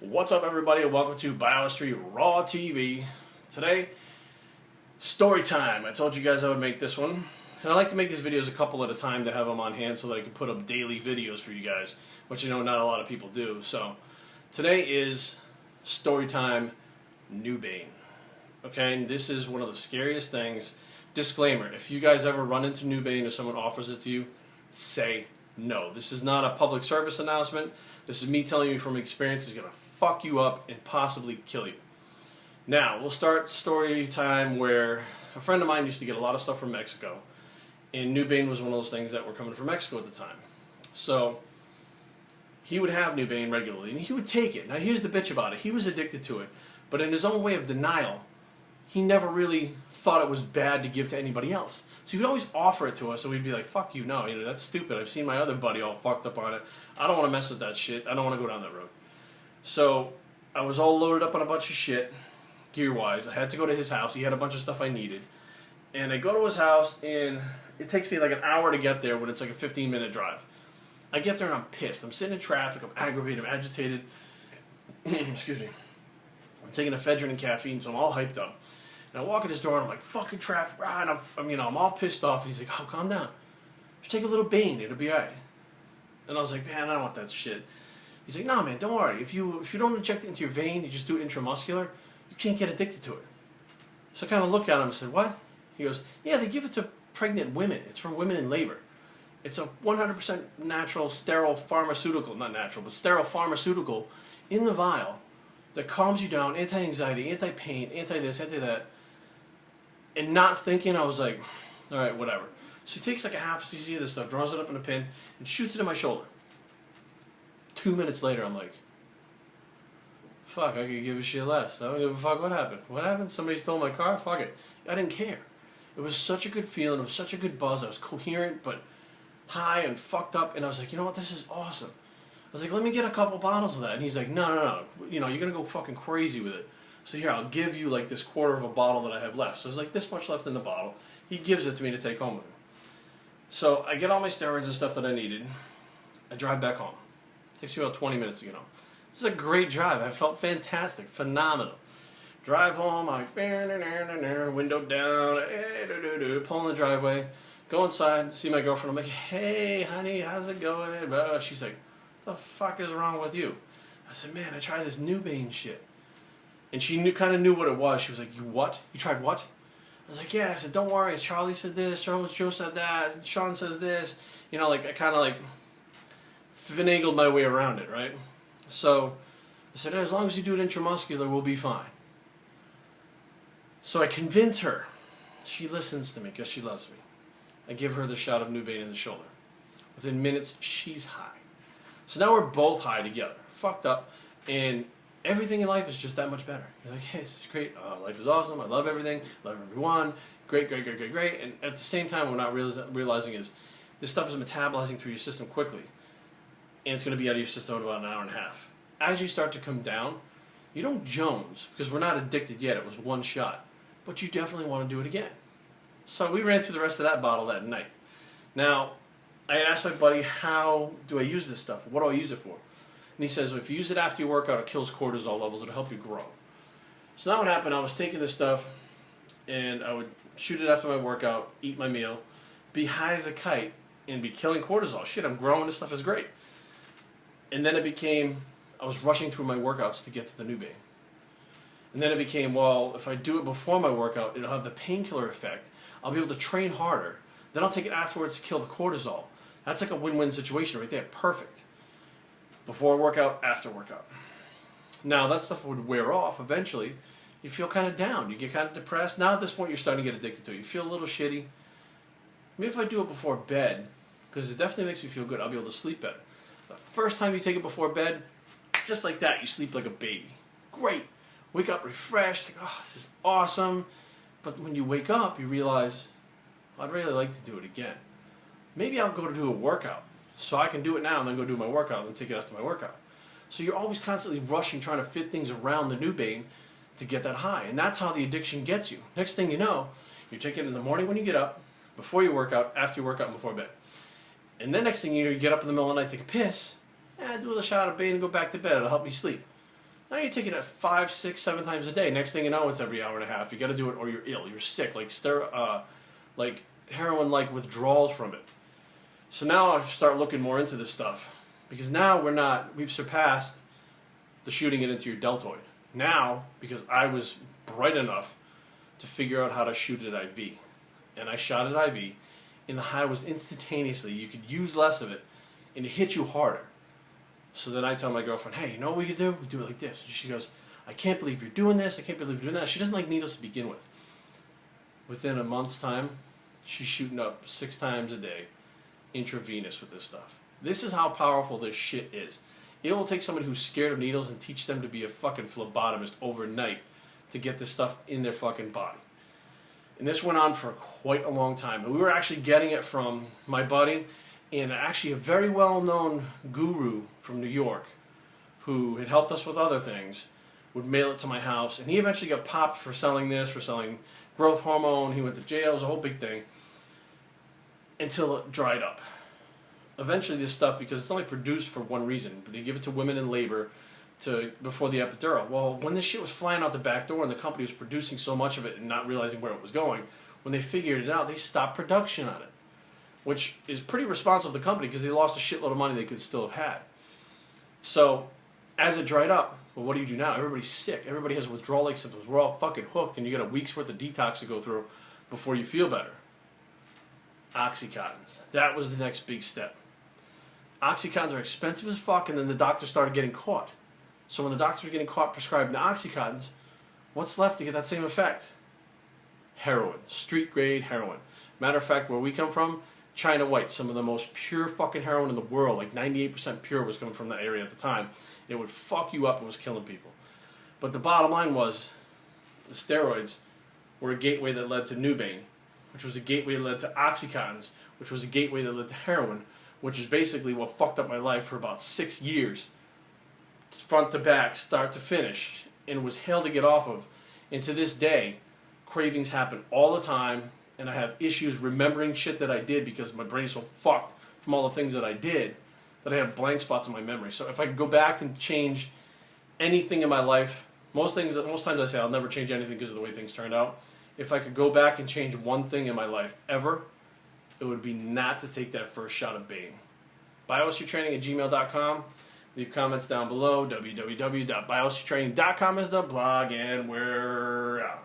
What's up, everybody, and welcome to Biohistory Raw TV. Today, story time. I told you guys I would make this one, and I like to make these videos a couple at a time to have them on hand so that I can put up daily videos for you guys, which not a lot of people do. So, today is story time, NUBAIN. Okay, and this is one of the scariest things. Disclaimer: if you guys ever run into NUBAIN or someone offers it to you, say no. This is not a public service announcement. This is me telling you from experience. It's going to fuck you up and possibly kill you. Now, we'll start story time where a friend of mine used to get a lot of stuff from Mexico. And NUBAIN was one of those things that were coming from Mexico at the time. So, he would have NUBAIN regularly, and he would take it. Now, here's the bitch about it. He was addicted to it. But in his own way of denial, he never really thought it was bad to give to anybody else. So he would always offer it to us, and we'd be like, fuck you, no, that's stupid. I've seen my other buddy all fucked up on it. I don't want to mess with that shit. I don't want to go down that road. So I was all loaded up on a bunch of shit, gear-wise. I had to go to his house. He had a bunch of stuff I needed. And I go to his house, and it takes me like an hour to get there when it's like a 15-minute drive. I get there, and I'm pissed. I'm sitting in traffic. I'm aggravated. I'm agitated. Excuse me. I'm taking ephedrine and caffeine, so I'm all hyped up. And I walk in his door, and I'm like, fucking traffic. And I'm all pissed off. And he's like, oh, calm down. Just take a little Bane. It'll be all right. And I was like, man, I don't want that shit. He's like, no, man, don't worry. If you don't inject it into your vein, you just do it intramuscular, you can't get addicted to it. So I kind of looked at him and said, what? He goes, yeah, they give it to pregnant women. It's for women in labor. It's a 100% natural, sterile pharmaceutical, not natural, but sterile pharmaceutical in the vial that calms you down, anti-anxiety, anti-pain, anti-this, anti-that. And not thinking, I was like, all right, whatever. So he takes like a half cc of this stuff, draws it up in a pin, and shoots it in my shoulder. 2 minutes later, I'm like, fuck, I could give a shit less. I don't give a fuck what happened. What happened? Somebody stole my car? Fuck it. I didn't care. It was such a good feeling. It was such a good buzz. I was coherent, but high and fucked up. And I was like, you know what? This is awesome. I was like, let me get a couple bottles of that. And he's like, no. You're going to go fucking crazy with it. So here, I'll give you like this quarter of a bottle that I have left. So there's like this much left in the bottle. He gives it to me to take home with him. So I get all my steroids and stuff that I needed. I drive back home. Takes me about 20 minutes to get home. This is a great drive. I felt fantastic, phenomenal. Drive home, I'm like, window down, pull in the driveway, go inside, see my girlfriend. I'm like, hey, honey, how's it going? She's like, what the fuck is wrong with you? I said, man, I tried this NUBAIN shit. And she kind of knew what it was. She was like, you what? You tried what? I was like, yeah. I said, don't worry. Charlie said this. Joe said that. Sean says this. I kind of like finagled my way around it, right? So I said, as long as you do it intramuscular, we'll be fine. So I convince her. She listens to me because she loves me. I give her the shot of NUBAIN in the shoulder. Within minutes, she's high. So now we're both high together, fucked up, and everything in life is just that much better. You're like, hey, this is great. Life is awesome. I love everything. Love everyone. Great. And at the same time, what we're not realizing is this stuff is metabolizing through your system quickly. And it's going to be out of your system in about an hour and a half. As you start to come down, you don't Jones, because we're not addicted yet. It was one shot. But you definitely want to do it again. So we ran through the rest of that bottle that night. Now, I had asked my buddy, how do I use this stuff? What do I use it for? And he says, well, if you use it after your workout, it kills cortisol levels. It'll help you grow. So now what happened, I was taking this stuff, and I would shoot it after my workout, eat my meal, be high as a kite, and be killing cortisol. Shit, I'm growing. This stuff is great. And then it became, I was rushing through my workouts to get to the NUBAIN. And then it became, well, if I do it before my workout, it'll have the painkiller effect. I'll be able to train harder. Then I'll take it afterwards to kill the cortisol. That's like a win-win situation right there. Perfect. Before workout, after workout. Now, that stuff would wear off eventually. You feel kind of down. You get kind of depressed. Now, at this point, you're starting to get addicted to it. You feel a little shitty. Maybe if I do it before bed, because it definitely makes me feel good, I'll be able to sleep better. The first time you take it before bed, just like that, you sleep like a baby. Great. Wake up refreshed. Like, oh, this is awesome. But when you wake up, you realize, I'd really like to do it again. Maybe I'll go to do a workout. So I can do it now and then go do my workout and then take it after my workout. So you're always constantly rushing, trying to fit things around the NUBAIN to get that high. And that's how the addiction gets you. Next thing you know, you're taking it in the morning when you get up, before you work out, after you work out, and before bed. And then next thing you know, you get up in the middle of the night, take a piss, do a shot of Bane and go back to bed. It'll help me sleep. Now you're taking it 5, 6, 7 times a day. Next thing you know, it's every hour and a half. You got to do it, or you're ill. You're sick, like heroin-like withdrawals from it. So now I start looking more into this stuff, because now we've surpassed the shooting it into your deltoid. Now, because I was bright enough to figure out how to shoot it IV, and I shot it IV, and the high was instantaneously. You could use less of it, and it hit you harder. So then I tell my girlfriend, hey, you know what we could do? We do it like this. And she goes, I can't believe you're doing this. I can't believe you're doing that. She doesn't like needles to begin with. Within a month's time, she's shooting up 6 times a day, intravenous with this stuff. This is how powerful this shit is. It will take somebody who's scared of needles and teach them to be a fucking phlebotomist overnight to get this stuff in their fucking body. And this went on for quite a long time. And we were actually getting it from my buddy and actually a very well-known guru from New York who had helped us with other things, would mail it to my house. And he eventually got popped for selling this, for selling growth hormone. He went to jail. It was a whole big thing until it dried up. Eventually this stuff, because it's only produced for one reason, they give it to women in labor before the epidural. Well, when this shit was flying out the back door and the company was producing so much of it and not realizing where it was going, when they figured it out, they stopped production on it, which is pretty responsible of the company because they lost a shitload of money they could still have had. So as it dried up, well, what do you do now? Everybody's sick. Everybody has withdrawal-like symptoms. We're all fucking hooked, and you got a week's worth of detox to go through before you feel better. Oxycontins. That was the next big step. Oxycontins are expensive as fuck, and then the doctors started getting caught. So when the doctors were getting caught prescribing the Oxycontins, what's left to get that same effect? Heroin. Street-grade heroin. Matter of fact, where we come from, China White, some of the most pure fucking heroin in the world, like 98% pure was coming from that area at the time. It would fuck you up and was killing people. But the bottom line was, the steroids were a gateway that led to NUBAIN, which was a gateway that led to Oxycontins, which was a gateway that led to heroin, which is basically what fucked up my life for about 6 years, front to back, start to finish, and was hell to get off of. And to this day, cravings happen all the time, and I have issues remembering shit that I did because my brain is so fucked from all the things that I did that I have blank spots in my memory. So if I could go back and change anything in my life, most times I say I'll never change anything because of the way things turned out. If I could go back and change one thing in my life ever, it would be not to take that first shot of Bane. BiohistryTraining@gmail.com. Leave comments down below. www.biohistrytraining.com is the blog, and we're out.